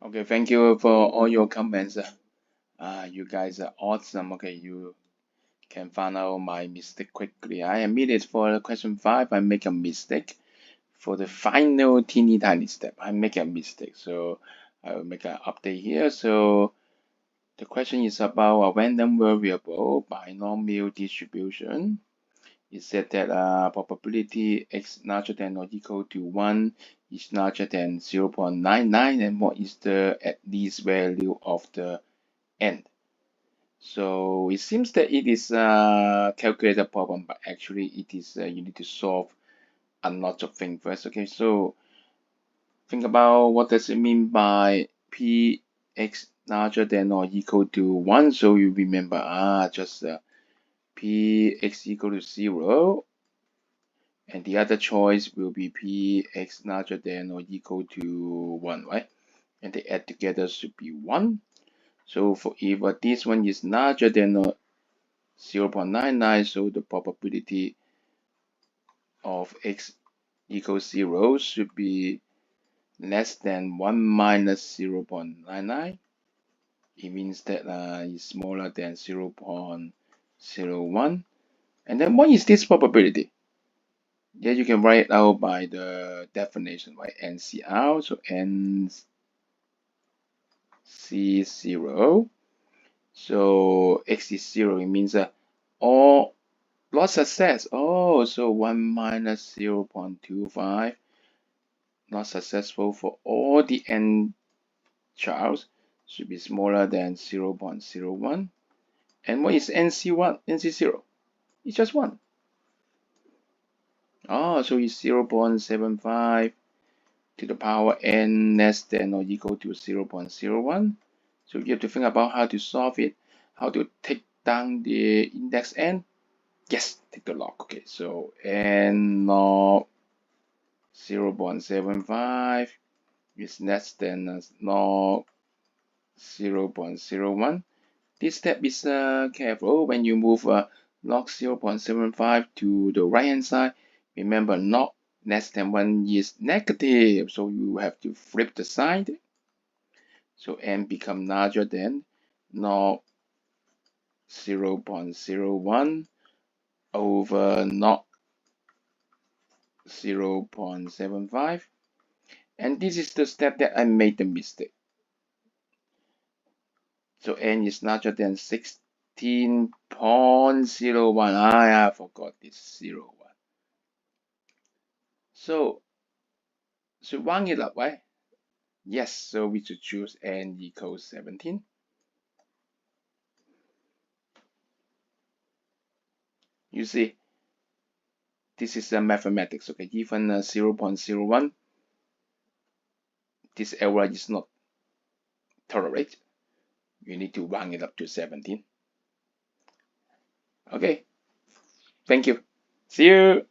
Okay, thank you for all your comments. You guys are awesome. Okay, you can find out my mistake quickly. I admit it for question 5, I make a mistake. For the final teeny tiny step, I make a mistake. So I will make an update here. So the question is about a random variable binomial distribution. It said that probability x larger than or equal to 1 is larger than 0.99, and what is the at least value of the n? So it seems that it is a calculator problem, but actually it is you need to solve a lot of things first. Okay, so think about what does it mean by px larger than or equal to 1. So you remember just px equal to 0, and the other choice will be px larger than or equal to 1, right? And they add together should be 1. So for if this one is larger than or 0.99, so the probability of x equals 0 should be less than 1 minus 0.99. It means that it's smaller than 0.01. And then what is this probability? Yeah, you can write it out by the definition, right? NCR, so NC0. So x is 0, it means all not success. Oh, so 1 minus 0.25, not successful for all the n trials, should be smaller than 0.01. And what is NC1, NC0? It's just 1. Oh, so it's 0.75 to the power n less than or equal to 0.01. So you have to think about how to solve it, how to take down the index n. Yes, take the log. Okay, so n log 0.75 is less than log 0.01. This step is careful when you move log 0.75 to the right hand side. Remember, not less than 1 is negative, so you have to flip the side. So n become larger than log 0.01 over log 0.75. And this is the step that I made the mistake. So n is larger than 16.01. I forgot this 01. So round it up, right? Yes, so we should choose n equals 17. You see, this is mathematics, okay? Even 0.01, this error is not tolerated. You need to round it up to 17. Okay, thank you. See you.